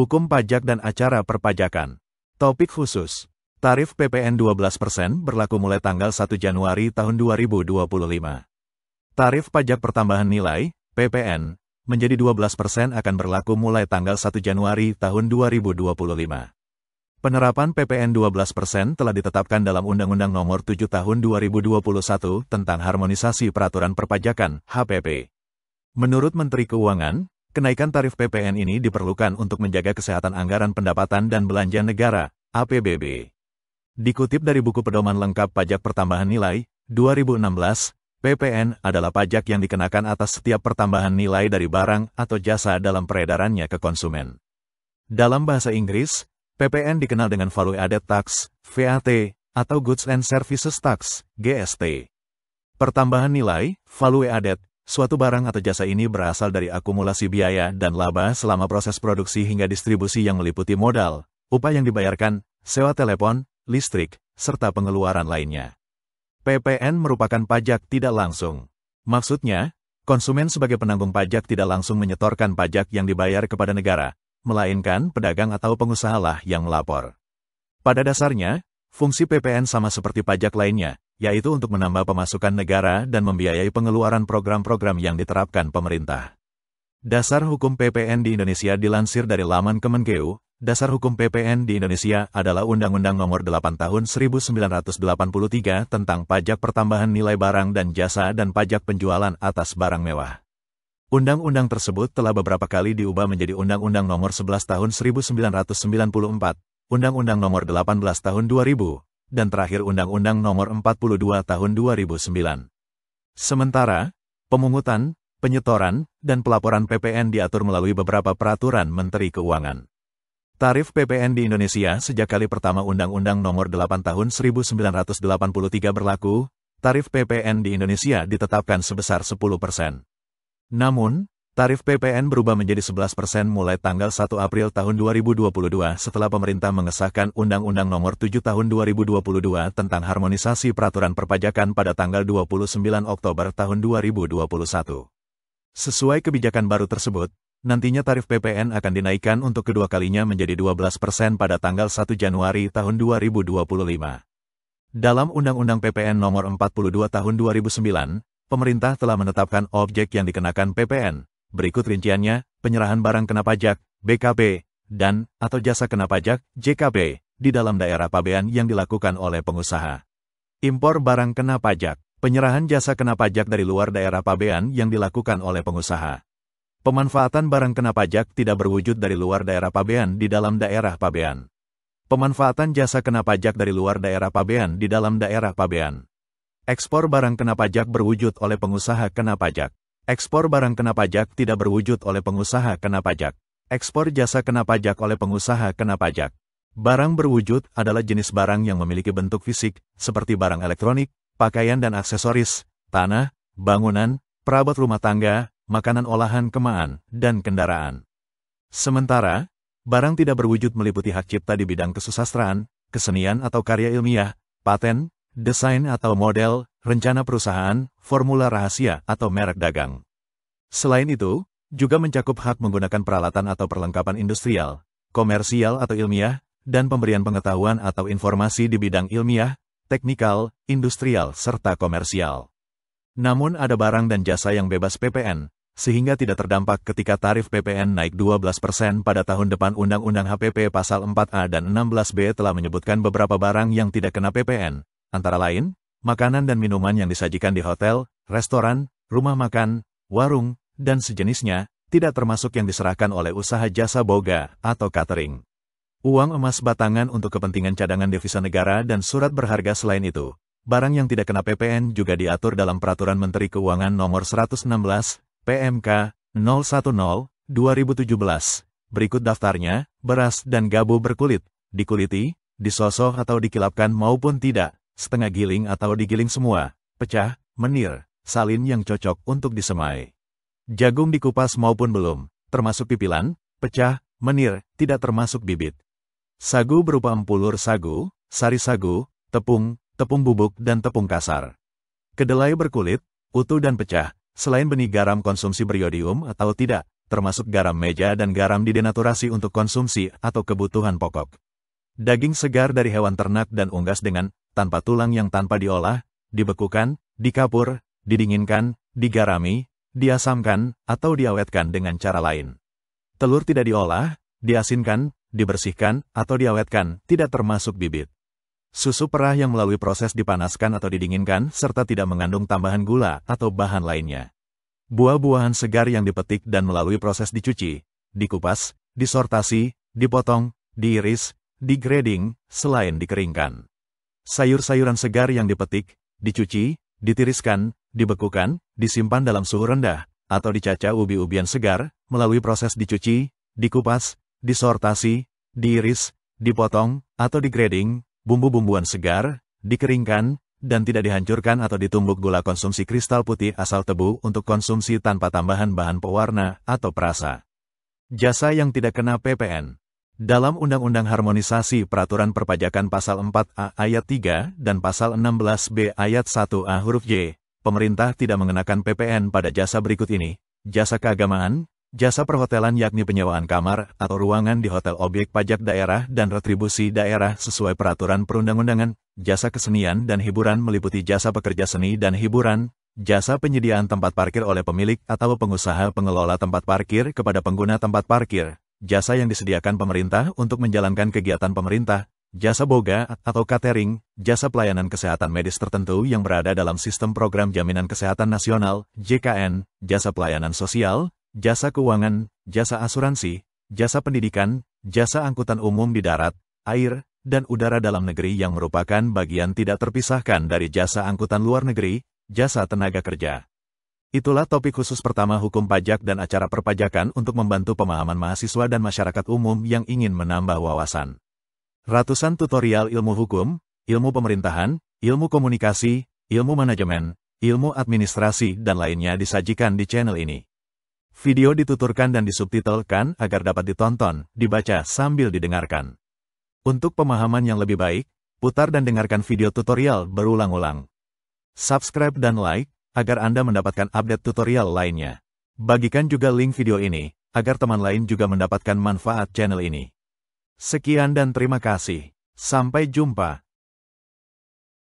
Hukum pajak dan acara perpajakan. Topik khusus. Tarif PPN 12% berlaku mulai tanggal 1 Januari tahun 2025. Tarif pajak pertambahan nilai, PPN, menjadi 12% akan berlaku mulai tanggal 1 Januari tahun 2025. Penerapan PPN 12% telah ditetapkan dalam Undang-Undang Nomor 7 Tahun 2021 tentang Harmonisasi Peraturan Perpajakan, HPP. Menurut Menteri Keuangan, kenaikan tarif PPN ini diperlukan untuk menjaga kesehatan anggaran pendapatan dan belanja negara, APBD. Dikutip dari buku pedoman lengkap pajak pertambahan nilai, 2016, PPN adalah pajak yang dikenakan atas setiap pertambahan nilai dari barang atau jasa dalam peredarannya ke konsumen. Dalam bahasa Inggris, PPN dikenal dengan Value Added Tax, VAT, atau Goods and Services Tax, GST. Pertambahan nilai, value added, suatu barang atau jasa ini berasal dari akumulasi biaya dan laba selama proses produksi hingga distribusi yang meliputi modal, upah yang dibayarkan, sewa telepon, listrik, serta pengeluaran lainnya. PPN merupakan pajak tidak langsung. Maksudnya, konsumen sebagai penanggung pajak tidak langsung menyetorkan pajak yang dibayar kepada negara, melainkan pedagang atau pengusahalah yang melapor. Pada dasarnya, fungsi PPN sama seperti pajak lainnya, yaitu untuk menambah pemasukan negara dan membiayai pengeluaran program-program yang diterapkan pemerintah. Dasar hukum PPN di Indonesia dilansir dari laman Kemenkeu. Dasar hukum PPN di Indonesia adalah Undang-Undang Nomor 8 Tahun 1983 tentang pajak pertambahan nilai barang dan jasa dan pajak penjualan atas barang mewah. Undang-undang tersebut telah beberapa kali diubah menjadi Undang-Undang Nomor 11 Tahun 1994, Undang-Undang Nomor 18 Tahun 2000, dan terakhir Undang-Undang Nomor 42 Tahun 2009. Sementara, pemungutan, penyetoran, dan pelaporan PPN diatur melalui beberapa peraturan Menteri Keuangan. Tarif PPN di Indonesia sejak kali pertama Undang-Undang Nomor 8 Tahun 1983 berlaku, tarif PPN di Indonesia ditetapkan sebesar 10%. Namun, tarif PPN berubah menjadi 11% mulai tanggal 1 April tahun 2022 setelah pemerintah mengesahkan Undang-Undang Nomor 7 Tahun 2022 tentang Harmonisasi Peraturan Perpajakan pada tanggal 29 Oktober tahun 2021. Sesuai kebijakan baru tersebut, nantinya tarif PPN akan dinaikkan untuk kedua kalinya menjadi 12% pada tanggal 1 Januari tahun 2025. Dalam Undang-Undang PPN Nomor 42 Tahun 2009, pemerintah telah menetapkan objek yang dikenakan PPN. Berikut rinciannya, penyerahan barang kena pajak, BKP, dan atau jasa kena pajak, JKP, di dalam daerah pabean yang dilakukan oleh pengusaha. Impor barang kena pajak, penyerahan jasa kena pajak dari luar daerah pabean yang dilakukan oleh pengusaha. Pemanfaatan barang kena pajak tidak berwujud dari luar daerah pabean di dalam daerah pabean. Pemanfaatan jasa kena pajak dari luar daerah pabean di dalam daerah pabean. Ekspor barang kena pajak berwujud oleh pengusaha kena pajak. Ekspor barang kena pajak tidak berwujud oleh pengusaha kena pajak. Ekspor jasa kena pajak oleh pengusaha kena pajak. Barang berwujud adalah jenis barang yang memiliki bentuk fisik, seperti barang elektronik, pakaian dan aksesoris, tanah, bangunan, perabot rumah tangga, makanan olahan kemaan, dan kendaraan. Sementara, barang tidak berwujud meliputi hak cipta di bidang kesusastraan, kesenian atau karya ilmiah, paten, desain atau model, rencana perusahaan, formula rahasia atau merek dagang. Selain itu, juga mencakup hak menggunakan peralatan atau perlengkapan industrial, komersial atau ilmiah, dan pemberian pengetahuan atau informasi di bidang ilmiah, teknikal, industrial, serta komersial. Namun ada barang dan jasa yang bebas PPN, sehingga tidak terdampak ketika tarif PPN naik 12% pada tahun depan. Undang-Undang HPP Pasal 4A dan 16B telah menyebutkan beberapa barang yang tidak kena PPN, antara lain, makanan dan minuman yang disajikan di hotel, restoran, rumah makan, warung, dan sejenisnya, tidak termasuk yang diserahkan oleh usaha jasa boga atau catering. Uang emas batangan untuk kepentingan cadangan devisa negara dan surat berharga. Selain itu, barang yang tidak kena PPN juga diatur dalam Peraturan Menteri Keuangan Nomor 116, PMK, 010/2017. Berikut daftarnya: beras dan gabu berkulit, dikuliti, disosok atau dikilapkan maupun tidak, setengah giling atau digiling semua, pecah, menir, salin yang cocok untuk disemai. Jagung dikupas maupun belum, termasuk pipilan, pecah, menir, tidak termasuk bibit. Sagu berupa empulur sagu, sari sagu, tepung, tepung bubuk dan tepung kasar. Kedelai berkulit, utuh dan pecah, selain benih garam konsumsi beriodium atau tidak, termasuk garam meja dan garam didenaturasi untuk konsumsi atau kebutuhan pokok. Daging segar dari hewan ternak dan unggas dengan, tanpa tulang yang tanpa diolah, dibekukan, dikapur, didinginkan, digarami, diasamkan, atau diawetkan dengan cara lain. Telur tidak diolah, diasinkan, dibersihkan, atau diawetkan, tidak termasuk bibit. Susu perah yang melalui proses dipanaskan atau didinginkan, serta tidak mengandung tambahan gula atau bahan lainnya. Buah-buahan segar yang dipetik dan melalui proses dicuci, dikupas, disortasi, dipotong, diiris, digrading, selain dikeringkan. Sayur-sayuran segar yang dipetik, dicuci, ditiriskan, dibekukan, disimpan dalam suhu rendah, atau dicaca ubi-ubian segar, melalui proses dicuci, dikupas, disortasi, diiris, dipotong, atau digrading. Bumbu-bumbuan segar, dikeringkan, dan tidak dihancurkan atau ditumbuk gula konsumsi kristal putih asal tebu untuk konsumsi tanpa tambahan bahan pewarna atau perasa. Jasa yang tidak kena PPN. Dalam Undang-Undang Harmonisasi Peraturan Perpajakan Pasal 4A Ayat 3 dan Pasal 16B Ayat 1A huruf J, pemerintah tidak mengenakan PPN pada jasa berikut ini: jasa keagamaan, jasa perhotelan yakni penyewaan kamar atau ruangan di hotel objek pajak daerah dan retribusi daerah sesuai peraturan perundang-undangan, jasa kesenian dan hiburan meliputi jasa pekerja seni dan hiburan, jasa penyediaan tempat parkir oleh pemilik atau pengusaha pengelola tempat parkir kepada pengguna tempat parkir, jasa yang disediakan pemerintah untuk menjalankan kegiatan pemerintah, jasa boga atau catering, jasa pelayanan kesehatan medis tertentu yang berada dalam sistem program jaminan kesehatan nasional, JKN, jasa pelayanan sosial, jasa keuangan, jasa asuransi, jasa pendidikan, jasa angkutan umum di darat, air, dan udara dalam negeri yang merupakan bagian tidak terpisahkan dari jasa angkutan luar negeri, jasa tenaga kerja. Itulah topik khusus pertama hukum pajak dan acara perpajakan untuk membantu pemahaman mahasiswa dan masyarakat umum yang ingin menambah wawasan. Ratusan tutorial ilmu hukum, ilmu pemerintahan, ilmu komunikasi, ilmu manajemen, ilmu administrasi, dan lainnya disajikan di channel ini. Video dituturkan dan disubtitelkan agar dapat ditonton, dibaca sambil didengarkan. Untuk pemahaman yang lebih baik, putar dan dengarkan video tutorial berulang-ulang. Subscribe dan like, agar Anda mendapatkan update tutorial lainnya. Bagikan juga link video ini, agar teman lain juga mendapatkan manfaat channel ini. Sekian dan terima kasih. Sampai jumpa.